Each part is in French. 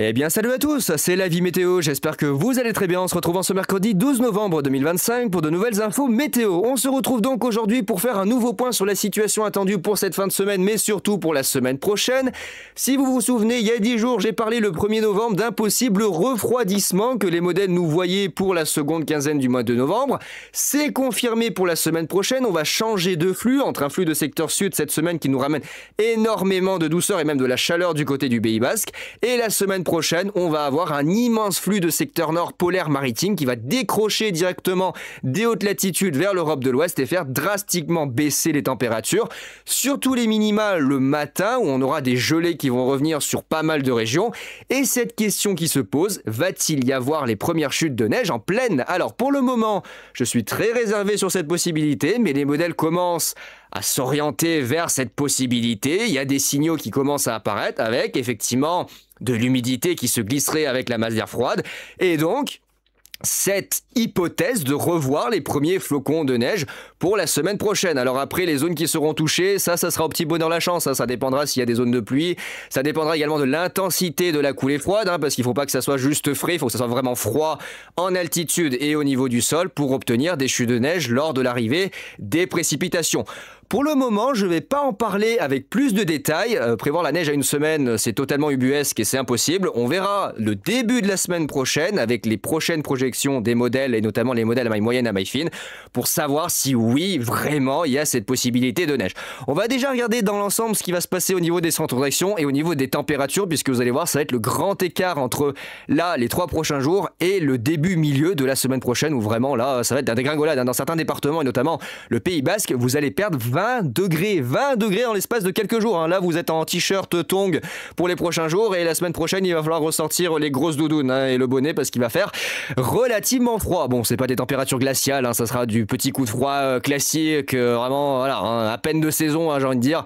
Eh bien salut à tous, c'est l'avis météo, j'espère que vous allez très bien. On se retrouve en ce mercredi 12 novembre 2025 pour de nouvelles infos météo. On se retrouve donc aujourd'hui pour faire un nouveau point sur la situation attendue pour cette fin de semaine, mais surtout pour la semaine prochaine. Si vous vous souvenez, il y a 10 jours, j'ai parlé le 1er novembre d'un possible refroidissement que les modèles nous voyaient pour la seconde quinzaine du mois de novembre. C'est confirmé pour la semaine prochaine, on va changer de flux entre un flux de secteur sud cette semaine qui nous ramène énormément de douceur et même de la chaleur du côté du Pays Basque. Et la semaine prochaine, on va avoir un immense flux de secteur nord polaire maritime qui va décrocher directement des hautes latitudes vers l'Europe de l'Ouest et faire drastiquement baisser les températures, surtout les minimales le matin où on aura des gelées qui vont revenir sur pas mal de régions. Et cette question qui se pose, va-t-il y avoir les premières chutes de neige en pleine? Alors pour le moment, je suis très réservé sur cette possibilité, mais les modèles commencent à s'orienter vers cette possibilité. Il y a des signaux qui commencent à apparaître avec effectivement de l'humidité qui se glisserait avec la masse d'air froide. Et donc, cette hypothèse de revoir les premiers flocons de neige pour la semaine prochaine. Alors après, les zones qui seront touchées, ça sera au petit bonheur la chance. Ça dépendra s'il y a des zones de pluie. Ça dépendra également de l'intensité de la coulée froide, parce qu'il ne faut pas que ça soit juste frais. Il faut que ça soit vraiment froid en altitude et au niveau du sol pour obtenir des chutes de neige lors de l'arrivée des précipitations. Pour le moment, je ne vais pas en parler avec plus de détails. Prévoir la neige à une semaine, c'est totalement ubuesque et c'est impossible. On verra le début de la semaine prochaine avec les prochaines projections des modèles et notamment les modèles à maille moyenne, à maille fine, pour savoir si oui, vraiment, il y a cette possibilité de neige. On va déjà regarder dans l'ensemble ce qui va se passer au niveau des centres d'action et au niveau des températures, puisque vous allez voir, ça va être le grand écart entre là, les 3 prochains jours et le début-milieu de la semaine prochaine, où vraiment là, ça va être la dégringolade. Dans certains départements et notamment le Pays Basque, vous allez perdre 20 degrés en l'espace de quelques jours. Là, vous êtes en t-shirt tongs pour les prochains jours et la semaine prochaine, il va falloir ressortir les grosses doudounes et le bonnet parce qu'il va faire relativement froid. Bon, c'est pas des températures glaciales, ça sera du petit coup de froid classique, vraiment, voilà, à peine de saison, j'ai envie de dire.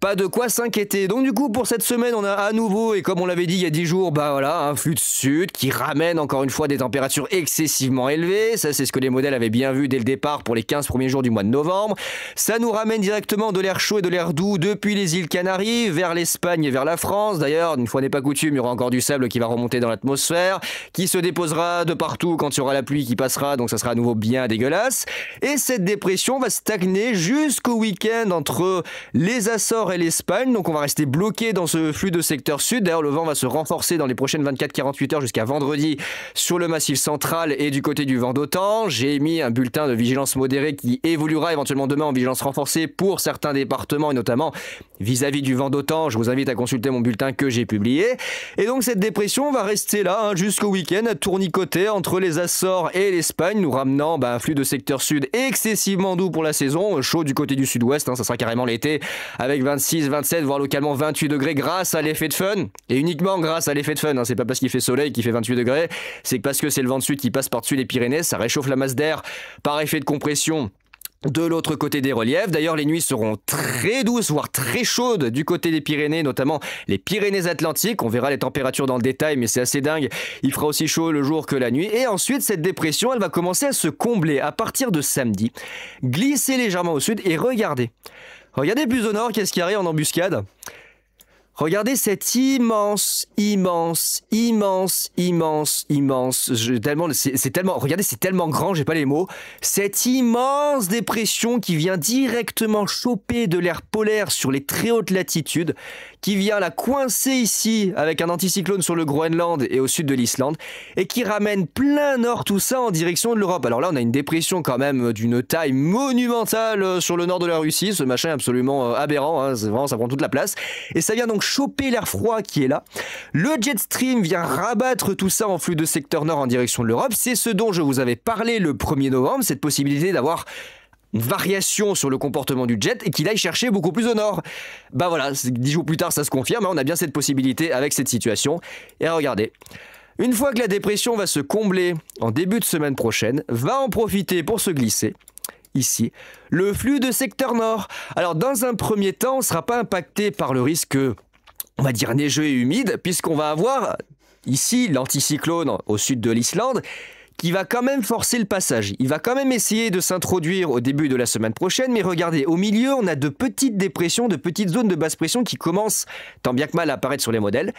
Pas de quoi s'inquiéter. Donc du coup, pour cette semaine, on a à nouveau, et comme on l'avait dit il y a 10 jours, un flux de sud qui ramène encore une fois des températures excessivement élevées. Ça, c'est ce que les modèles avaient bien vu dès le départ pour les 15 premiers jours du mois de novembre. Ça nous ramène directement de l'air chaud et de l'air doux depuis les îles Canaries vers l'Espagne et vers la France. D'ailleurs, une fois n'est pas coutume, il y aura encore du sable qui va remonter dans l'atmosphère, qui se déposera de partout quand il y aura la pluie qui passera, donc ça sera à nouveau bien dégueulasse. Et cette dépression va stagner jusqu'au week-end entre les Açores et l'Espagne, donc on va rester bloqué dans ce flux de secteur sud. D'ailleurs, le vent va se renforcer dans les prochaines 24-48 heures jusqu'à vendredi sur le massif central et du côté du vent d'OTAN. J'ai émis un bulletin de vigilance modérée qui évoluera éventuellement demain en vigilance renforcée pour certains départements et notamment vis-à-vis du vent d'OTAN. Je vous invite à consulter mon bulletin que j'ai publié. Et donc cette dépression va rester là jusqu'au week-end à tournicoter entre les Açores et l'Espagne, nous ramenant un flux de secteur sud excessivement doux pour la saison, chaud du côté du sud-ouest, ça sera carrément l'été avec 26, 27, voire localement 28 degrés grâce à l'effet de fun, et uniquement grâce à l'effet de fun, c'est pas parce qu'il fait soleil qu'il fait 28 degrés, c'est parce que c'est le vent de sud qui passe par-dessus les Pyrénées, ça réchauffe la masse d'air par effet de compression de l'autre côté des reliefs. D'ailleurs, les nuits seront très douces, voire très chaudes du côté des Pyrénées, notamment les Pyrénées-Atlantiques. On verra les températures dans le détail, mais c'est assez dingue. Il fera aussi chaud le jour que la nuit. Et ensuite, cette dépression, elle va commencer à se combler à partir de samedi, glisser légèrement au sud et regardez. Regardez plus au nord, qu'est-ce qui arrive en embuscade ? Regardez cette c'est tellement grand, j'ai pas les mots. Cette immense dépression qui vient directement choper de l'air polaire sur les très hautes latitudes, qui vient la coincer ici avec un anticyclone sur le Groenland et au sud de l'Islande, et qui ramène plein nord tout ça en direction de l'Europe. Alors là, on a une dépression quand même d'une taille monumentale sur le nord de la Russie. Ce machin est absolument aberrant, c'est vraiment, ça prend toute la place. Et ça vient donc choper l'air froid qui est là. Le jet stream vient rabattre tout ça en flux de secteur nord en direction de l'Europe. C'est ce dont je vous avais parlé le 1er novembre, cette possibilité d'avoir une variation sur le comportement du jet et qu'il aille chercher beaucoup plus au nord. Voilà, 10 jours plus tard, ça se confirme. On a bien cette possibilité avec cette situation. Et regardez, une fois que la dépression va se combler en début de semaine prochaine, va en profiter pour se glisser ici, le flux de secteur nord. Alors, dans un premier temps, on ne sera pas impacté par le risque, on va dire, neigeux et humide, puisqu'on va avoir ici l'anticyclone au sud de l'Islande qui va quand même forcer le passage. Il va quand même essayer de s'introduire au début de la semaine prochaine, mais regardez, au milieu, on a de petites dépressions, de petites zones de basse pression qui commencent, tant bien que mal, à apparaître sur les modèles.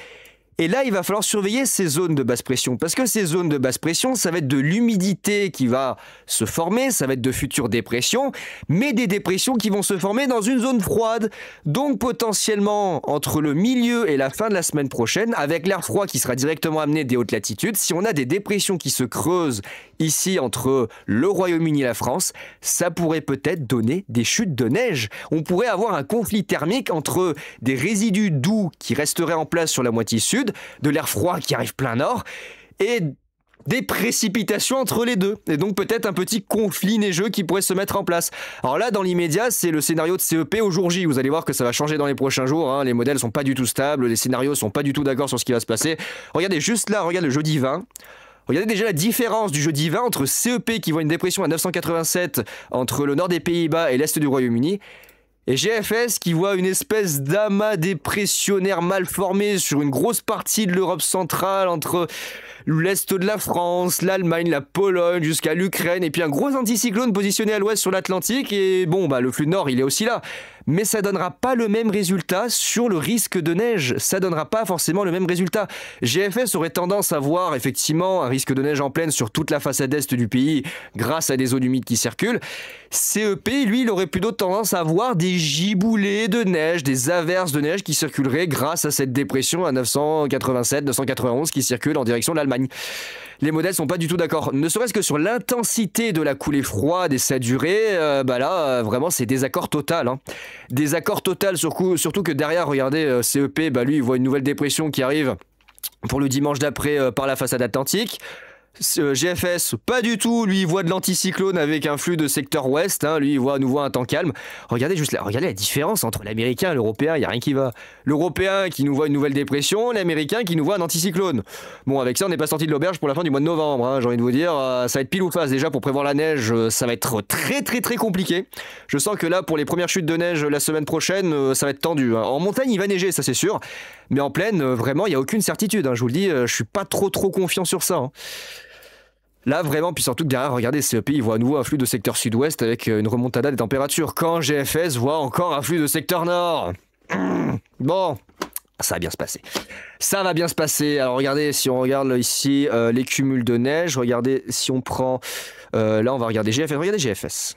Et là, il va falloir surveiller ces zones de basse pression, parce que ces zones de basse pression, ça va être de l'humidité qui va se former, ça va être de futures dépressions, mais des dépressions qui vont se former dans une zone froide. Donc potentiellement, entre le milieu et la fin de la semaine prochaine, avec l'air froid qui sera directement amené des hautes latitudes, si on a des dépressions qui se creusent ici entre le Royaume-Uni et la France, ça pourrait peut-être donner des chutes de neige. On pourrait avoir un conflit thermique entre des résidus doux qui resteraient en place sur la moitié sud, de l'air froid qui arrive plein nord, et des précipitations entre les deux. Et donc peut-être un petit conflit neigeux qui pourrait se mettre en place. Alors là, dans l'immédiat, c'est le scénario de CEP au jour J. Vous allez voir que ça va changer dans les prochains jours. Hein. Les modèles sont pas du tout stables, les scénarios sont pas du tout d'accord sur ce qui va se passer. Regardez juste là, regarde le jeudi 20. Regardez déjà la différence du jeudi 20 entre CEP qui voit une dépression à 987 entre le nord des Pays-Bas et l'est du Royaume-Uni, et GFS qui voit une espèce d'amas dépressionnaire mal formé sur une grosse partie de l'Europe centrale entre l'est de la France, l'Allemagne, la Pologne jusqu'à l'Ukraine, et puis un gros anticyclone positionné à l'ouest sur l'Atlantique. Et bon, le flux de nord il est aussi là, mais ça donnera pas le même résultat sur le risque de neige. Ça donnera pas forcément le même résultat. GFS aurait tendance à voir effectivement un risque de neige en pleine sur toute la façade est du pays grâce à des zones humides qui circulent. CEP, lui, il aurait plutôt tendance à voir des giboulées de neige, des averses de neige qui circuleraient grâce à cette dépression à 987, 991 qui circule en direction de l'Allemagne. Les modèles sont pas du tout d'accord, ne serait-ce que sur l'intensité de la coulée froide et sa durée. Là, vraiment, c'est désaccord total. Hein. Désaccord total, surtout que derrière, regardez, CEP, lui, il voit une nouvelle dépression qui arrive pour le dimanche d'après par la façade atlantique. GFS, pas du tout, lui il voit de l'anticyclone avec un flux de secteur ouest, hein. Lui il voit à nouveau un temps calme. Regardez la différence entre l'américain et l'européen, il n'y a rien qui va. L'européen qui nous voit une nouvelle dépression, l'américain qui nous voit un anticyclone. Bon, avec ça on n'est pas sorti de l'auberge pour la fin du mois de novembre, hein. J'ai envie de vous dire, ça va être pile ou face. Déjà pour prévoir la neige, ça va être très très très compliqué. Je sens que là pour les premières chutes de neige la semaine prochaine, ça va être tendu, hein. En montagne il va neiger, ça c'est sûr, mais en plaine, vraiment il n'y a aucune certitude, hein. Je vous le dis, je suis pas trop confiant sur ça, hein. Là, vraiment, puis surtout que derrière, regardez, CEP, il voit à nouveau un flux de secteur sud-ouest avec une remontada des températures. Quand GFS voit encore un flux de secteur nord. Bon, ça va bien se passer. Ça va bien se passer. Alors regardez, si on regarde là, ici les cumuls de neige, regardez si on prend... là, on va regarder GFS. Regardez GFS.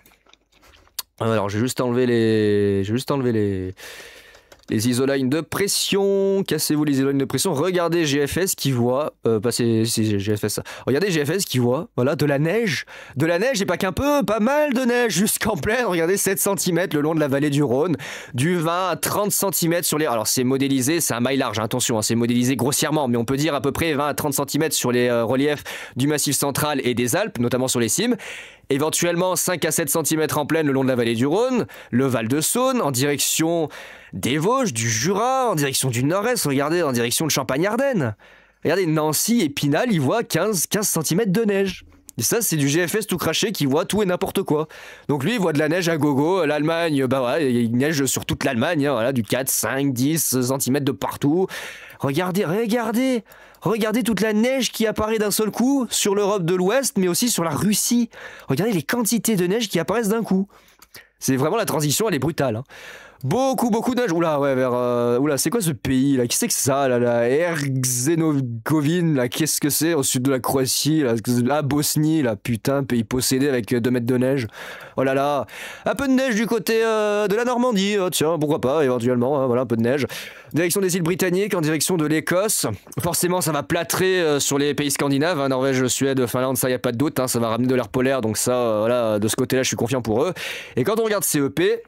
Alors, j'ai juste enlevé les isolines de pression, cassez-vous les isolines de pression. Regardez GFS qui voit, c'est GFS ça. Regardez GFS qui voit, voilà, de la neige et pas qu'un peu, pas mal de neige jusqu'en pleine. Regardez 7 cm le long de la vallée du Rhône, du 20 à 30 cm sur les... Alors c'est modélisé, c'est un maille large, hein, attention, hein, c'est modélisé grossièrement, mais on peut dire à peu près 20 à 30 cm sur les reliefs du Massif central et des Alpes, notamment sur les cimes. Éventuellement 5 à 7 cm en pleine le long de la vallée du Rhône, le Val-de-Saône, en direction des Vosges, du Jura, en direction du Nord-Est, regardez, en direction de Champagne-Ardenne. Regardez, Nancy et Pinal, ils voient 15 cm de neige. Et ça, c'est du GFS tout craché qui voit tout et n'importe quoi. Donc lui, il voit de la neige à gogo. L'Allemagne, il neige sur toute l'Allemagne, hein, voilà, du 4, 5, 10 cm de partout. Regardez toute la neige qui apparaît d'un seul coup sur l'Europe de l'Ouest, mais aussi sur la Russie. Regardez les quantités de neige qui apparaissent d'un coup. C'est vraiment, la transition, elle est brutale, hein. Beaucoup de neige. Oula, c'est quoi ce pays là? Qu'est-ce que c'est ça là, la Herzégovine là? Qu'est-ce que c'est au sud de la Croatie là? Ah, Bosnie là, putain, pays possédé avec 2 mètres de neige. Oh là là, un peu de neige du côté de la Normandie. Oh, tiens, pourquoi pas, éventuellement, hein, voilà, un peu de neige. Direction des îles Britanniques, en direction de l'Écosse. Forcément, ça va plâtrer sur les pays scandinaves, hein, Norvège, Suède, Finlande, ça y a pas de doute, hein, ça va ramener de l'air polaire, donc ça, voilà, de ce côté-là, je suis confiant pour eux. Et quand on regarde CEP,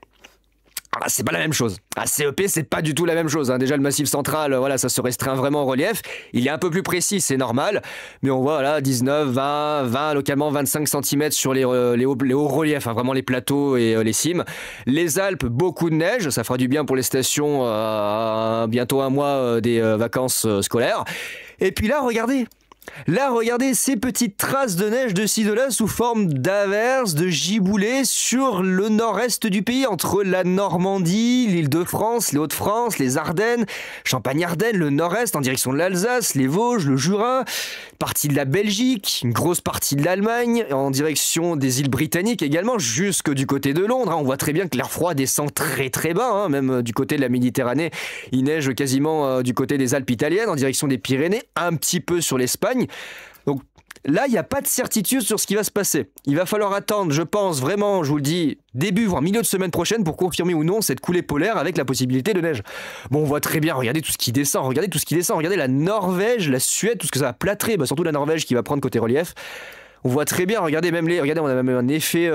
c'est pas la même chose. CEP, c'est pas du tout la même chose, hein. Déjà, le Massif central, voilà, ça se restreint vraiment en relief. Il est un peu plus précis, c'est normal. Mais on voit, voilà, 19, 20, localement 25 cm sur les hauts reliefs, hein, vraiment les plateaux et les cimes. Les Alpes, beaucoup de neige. Ça fera du bien pour les stations bientôt un mois des vacances scolaires. Et puis là, regardez. Là, regardez ces petites traces de neige de ci de là sous forme d'averses, de giboulées sur le nord-est du pays, entre la Normandie, l'Île-de-France, les Hauts-de-France, les Ardennes, Champagne-Ardenne, le nord-est en direction de l'Alsace, les Vosges, le Jura, partie de la Belgique, une grosse partie de l'Allemagne, en direction des îles britanniques également, jusque du côté de Londres. On voit très bien que l'air froid descend très très bas, même du côté de la Méditerranée. Il neige quasiment du côté des Alpes italiennes, en direction des Pyrénées, un petit peu sur l'Espagne. Donc là, il n'y a pas de certitude sur ce qui va se passer. Il va falloir attendre, je pense vraiment, je vous le dis, début voire milieu de semaine prochaine pour confirmer ou non cette coulée polaire avec la possibilité de neige. Bon, on voit très bien, regardez tout ce qui descend, regardez la Norvège, la Suède, tout ce que ça va plâtrer, surtout la Norvège qui va prendre côté relief. On voit très bien, regardez, on a même un effet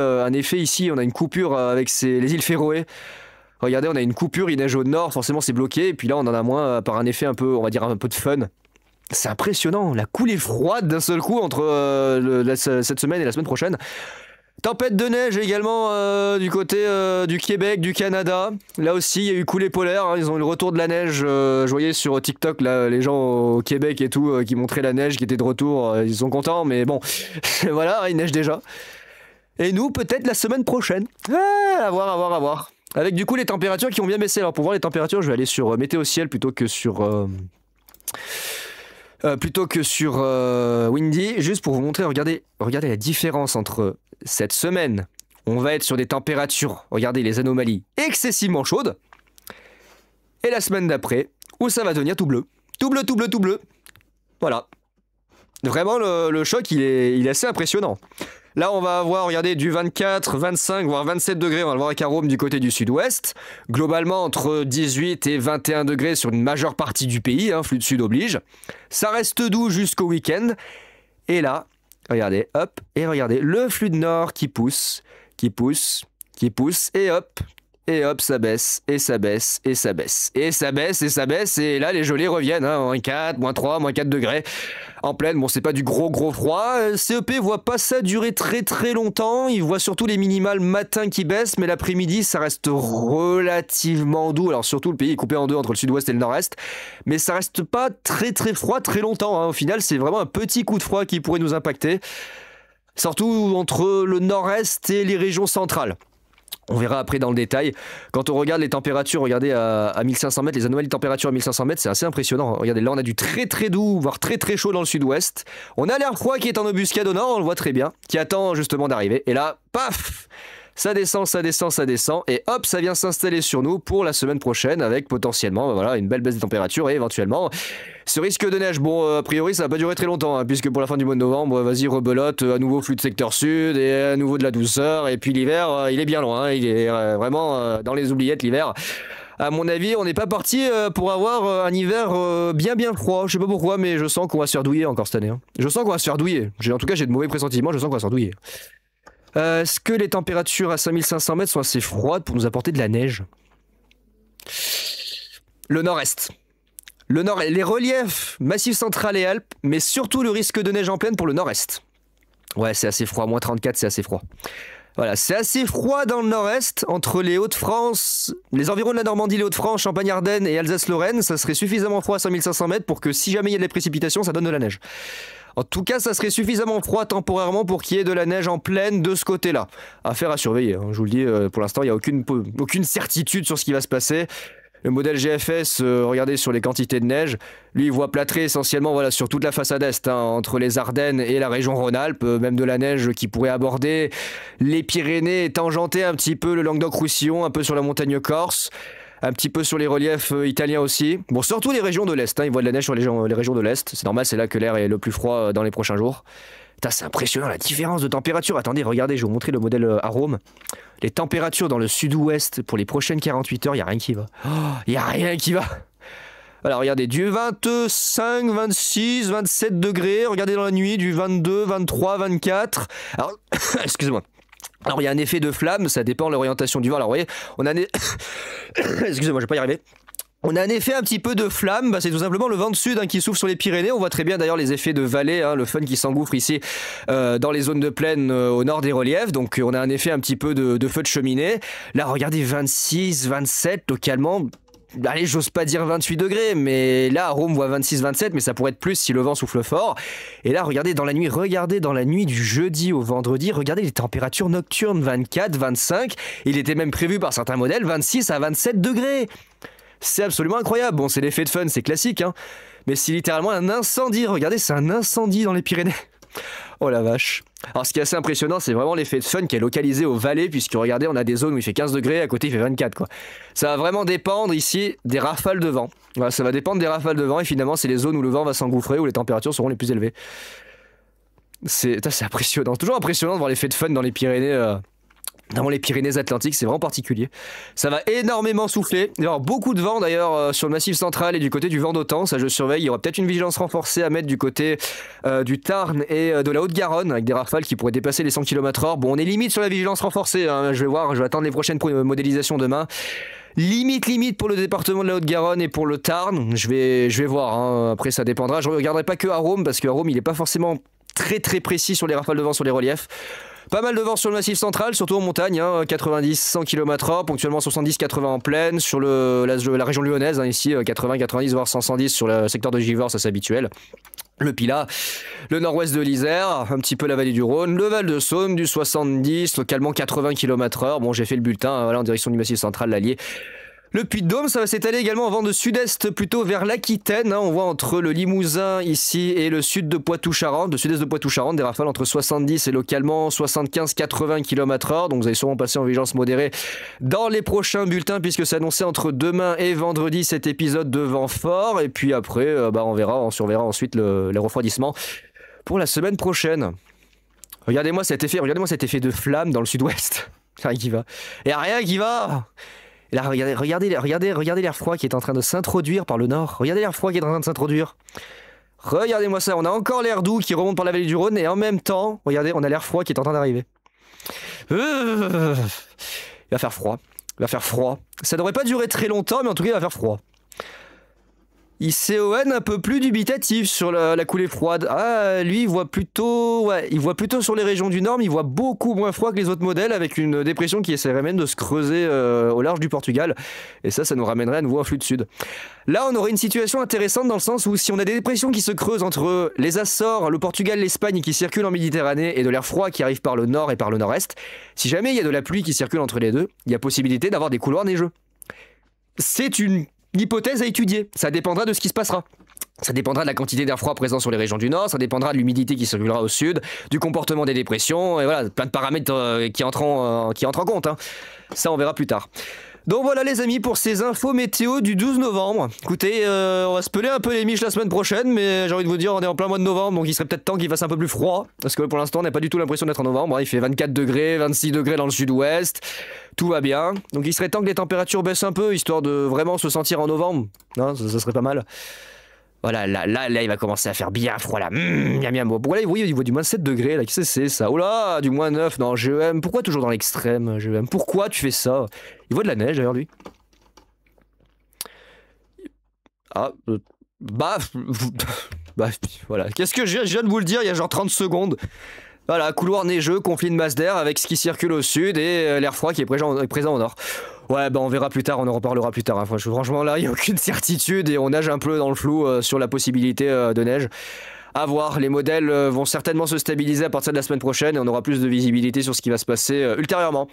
ici, on a une coupure avec les îles Féroé. Regardez, on a une coupure, il neige au nord, forcément c'est bloqué, et puis là on en a moins par un effet un peu, on va dire un peu de fun. C'est impressionnant, la coulée froide d'un seul coup entre cette semaine et la semaine prochaine. Tempête de neige également du côté du Québec, du Canada. Là aussi, il y a eu coulée polaire, ils ont eu le retour de la neige. Je voyais sur TikTok là, les gens au Québec et tout qui montraient la neige qui était de retour. Ils sont contents, mais bon, voilà, il neige déjà. Et nous, peut-être la semaine prochaine. À voir. Avec du coup les températures qui ont bien baissé. Alors pour voir les températures, je vais aller sur Météo Ciel plutôt que sur Windy, juste pour vous montrer, regardez la différence entre cette semaine, on va être sur des températures, regardez les anomalies excessivement chaudes, et la semaine d'après, où ça va devenir tout bleu. Tout bleu. Voilà. Vraiment, le choc, il est assez impressionnant. Là, on va avoir, regardez, du 24, 25, voire 27 degrés, on va le voir avec Arôme du côté du sud-ouest. Globalement, entre 18 et 21 degrés sur une majeure partie du pays, flux de sud oblige. Ça reste doux jusqu'au week-end. Et là, regardez, hop, et regardez, le flux de nord qui pousse, et hop, ça baisse, et ça baisse. Et là, les gelées reviennent, moins 4, moins 3, moins 4 degrés. En pleine, bon, c'est pas du gros froid. CEP voit pas ça durer très très longtemps. Il voit surtout les minimales matin qui baissent, mais l'après-midi, ça reste relativement doux. Alors surtout, le pays est coupé en deux entre le sud-ouest et le nord-est. Mais ça reste pas très très froid très longtemps. Au final, c'est vraiment un petit coup de froid qui pourrait nous impacter. Surtout entre le nord-est et les régions centrales. On verra après dans le détail. Quand on regarde les températures, regardez à 1500 mètres, les anomalies de température à 1500 mètres, c'est assez impressionnant. Regardez, là on a du très très doux, voire très très chaud dans le sud-ouest. On a l'air froid qui est en embuscade au nord, on le voit très bien, qui attend justement d'arriver. Et là, paf, ça descend, et hop, ça vient s'installer sur nous pour la semaine prochaine avec potentiellement une belle baisse de température et éventuellement ce risque de neige. Bon, a priori, ça va pas durer très longtemps, puisque pour la fin du mois de novembre, vas-y, rebelote, à nouveau flux de secteur sud et à nouveau de la douceur. Et puis l'hiver, il est bien loin, il est vraiment dans les oubliettes l'hiver. À mon avis, on n'est pas parti pour avoir un hiver bien froid. Je sais pas pourquoi, mais je sens qu'on va se faire douiller encore cette année. Je sens qu'on va se faire douiller. En tout cas, j'ai de mauvais pressentiments, je sens qu'on va se faire douiller. Est-ce que les températures à 5500 mètres sont assez froides pour nous apporter de la neige? Le nord-est. Les reliefs, Massif central et Alpes, mais surtout le risque de neige en pleine pour le nord-est. Ouais, c'est assez froid, moins 34, c'est assez froid. Voilà, c'est assez froid dans le nord-est, entre les Hauts-de-France, les environs de la Normandie, les Hauts-de-France, Champagne-Ardenne et Alsace-Lorraine, ça serait suffisamment froid à 5500 mètres pour que si jamais il y a des précipitations, ça donne de la neige. En tout cas, ça serait suffisamment froid temporairement pour qu'il y ait de la neige en pleine de ce côté-là. Affaire à surveiller, je vous le dis, pour l'instant, il n'y a aucune certitude sur ce qui va se passer. Le modèle GFS, regardez sur les quantités de neige, lui il voit plâtrer essentiellement sur toute la façade est, entre les Ardennes et la région Rhône-Alpes, même de la neige qui pourrait aborder les Pyrénées et tangenter un petit peu le Languedoc-Roussillon, un peu sur la montagne corse, un petit peu sur les reliefs italiens aussi. Bon, surtout les régions de l'Est, il voit de la neige sur les régions de l'Est, c'est normal, c'est là que l'air est le plus froid dans les prochains jours. Putain, c'est impressionnant la différence de température. Attendez, regardez, je vais vous montrer le modèle Arôme. Les températures dans le sud-ouest pour les prochaines 48 heures, il n'y a rien qui va. Il n'y a rien qui va. Alors regardez, du 25, 26, 27 degrés. Regardez dans la nuit, du 22, 23, 24. Alors, excusez-moi. Alors il y a un effet de flamme, ça dépend de l'orientation du vent. Alors vous voyez, on a un... Excusez-moi, je vais pas y arriver. On a un effet un petit peu de flamme, c'est tout simplement le vent de sud qui souffle sur les Pyrénées. On voit très bien d'ailleurs les effets de vallée, le fun qui s'engouffre ici dans les zones de plaine au nord des reliefs. Donc on a un effet un petit peu de feu de cheminée. Là regardez 26, 27 localement. allez, j'ose pas dire 28 degrés, mais là, à Rome, on voit 26-27, mais ça pourrait être plus si le vent souffle fort. Et là, regardez dans la nuit du jeudi au vendredi, regardez les températures nocturnes, 24, 25. Il était même prévu par certains modèles 26 à 27 degrés. C'est absolument incroyable. Bon, c'est l'effet de fun, c'est classique, hein. Mais c'est littéralement un incendie. Regardez, c'est un incendie dans les Pyrénées. Oh la vache. Alors ce qui est assez impressionnant, c'est vraiment l'effet de fun qui est localisé aux vallées, puisque regardez, on a des zones où il fait 15 degrés, à côté il fait 24 quoi. Ça va vraiment dépendre ici des rafales de vent. Voilà, ça va dépendre des rafales de vent et finalement c'est les zones où le vent va s'engouffrer, où les températures seront les plus élevées. C'est impressionnant, toujours impressionnant de voir l'effet de fun dans les Pyrénées. Dans les Pyrénées-Atlantiques, c'est vraiment particulier. Ça va énormément souffler. Il va y avoir beaucoup de vent d'ailleurs sur le massif central et du côté du Vent-d'Autan. Ça, je surveille. Il y aura peut-être une vigilance renforcée à mettre du côté du Tarn et de la Haute-Garonne avec des rafales qui pourraient dépasser les 100 km/h. Bon, on est limite sur la vigilance renforcée, hein. Je vais attendre les prochaines modélisations demain. Limite pour le département de la Haute-Garonne et pour le Tarn. Je vais voir, hein. Après, ça dépendra. Je ne regarderai pas que à Rome parce qu'à Rome, il n'est pas forcément très précis sur les rafales de vent sur les reliefs. Pas mal de vent sur le massif central, surtout en montagne, hein, 90-100 km/h, ponctuellement 70-80 en plaine, sur la région lyonnaise, hein, ici 80-90 voire 100-110 sur le secteur de Givors, ça c'est habituel. Le Pilat, le nord-ouest de l'Isère, un petit peu la vallée du Rhône, le Val de Saône, du 70, localement 80 km/h. Bon, j'ai fait le bulletin, voilà, en direction du massif central, l'Allier. Le Puy-de-Dôme, ça va s'étaler également en vent de sud-est, plutôt vers l'Aquitaine. Hein, on voit entre le Limousin ici et le sud de Poitou-Charentes, le sud-est de Poitou-Charentes, des rafales entre 70 et localement 75-80 km/h. Donc vous allez sûrement passer en vigilance modérée dans les prochains bulletins, puisque c'est annoncé entre demain et vendredi cet épisode de vent fort. Et puis après, on surveillera ensuite les refroidissements pour la semaine prochaine. Regardez-moi cet effet de flamme dans le sud-ouest. Rien qui va. Et rien qui va. Et là, regardez l'air froid qui est en train de s'introduire par le nord. Regardez l'air froid qui est en train de s'introduire. Regardez-moi ça, on a encore l'air doux qui remonte par la vallée du Rhône et en même temps, regardez, on a l'air froid qui est en train d'arriver. Il va faire froid. Ça devrait pas durer très longtemps, mais en tout cas, il va faire froid. ICON un peu plus dubitatif sur la coulée froide. Ah, lui, il voit plutôt sur les régions du nord, mais il voit beaucoup moins froid que les autres modèles, avec une dépression qui essaierait même de se creuser au large du Portugal. Et ça nous ramènerait à nouveau un flux de sud. Là, on aurait une situation intéressante dans le sens où si on a des dépressions qui se creusent entre les Açores, le Portugal, l'Espagne et qui circulent en Méditerranée et de l'air froid qui arrive par le nord et par le nord-est, si jamais il y a de la pluie qui circule entre les deux, il y a possibilité d'avoir des couloirs neigeux. C'est une hypothèse à étudier, ça dépendra de ce qui se passera. Ça dépendra de la quantité d'air froid présent sur les régions du nord, ça dépendra de l'humidité qui circulera au sud, du comportement des dépressions, et voilà, plein de paramètres qui entrent en compte. Hein. Ça, on verra plus tard. Donc voilà les amis pour ces infos météo du 12 novembre. Écoutez, on va se peler un peu les miches la semaine prochaine, mais j'ai envie de vous dire, on est en plein mois de novembre, donc il serait peut-être temps qu'il fasse un peu plus froid, parce que pour l'instant on n'a pas du tout l'impression d'être en novembre. Il fait 24 degrés, 26 degrés dans le sud-ouest, tout va bien. Donc il serait temps que les températures baissent un peu, histoire de vraiment se sentir en novembre. Non, ça serait pas mal. Voilà, là, il va commencer à faire bien froid, là. Miam. Bon, là, vous voyez, il voit du moins 7 degrés, là. Qu'est-ce que c'est, ça? Oh là, du moins 9. Non, GEM, pourquoi toujours dans l'extrême, GEM? Pourquoi tu fais ça? Il voit de la neige, d'ailleurs, lui. Ah, voilà. Qu'est-ce que je viens de vous le dire il y a genre 30 secondes? Voilà, couloir neigeux, conflit de masse d'air avec ce qui circule au sud et l'air froid qui est présent au nord. Ouais, on verra plus tard, on en reparlera plus tard. Hein. Franchement, là, il n'y a aucune certitude et on nage un peu dans le flou sur la possibilité de neige. À voir, les modèles vont certainement se stabiliser à partir de la semaine prochaine et on aura plus de visibilité sur ce qui va se passer ultérieurement.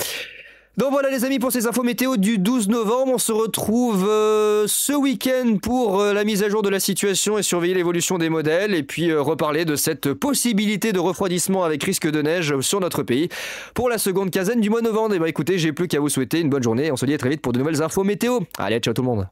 Donc voilà les amis pour ces infos météo du 12 novembre, on se retrouve ce week-end pour la mise à jour de la situation et surveiller l'évolution des modèles et puis reparler de cette possibilité de refroidissement avec risque de neige sur notre pays pour la seconde quinzaine du mois de novembre. Et écoutez, j'ai plus qu'à vous souhaiter une bonne journée, on se dit à très vite pour de nouvelles infos météo. Allez, ciao tout le monde.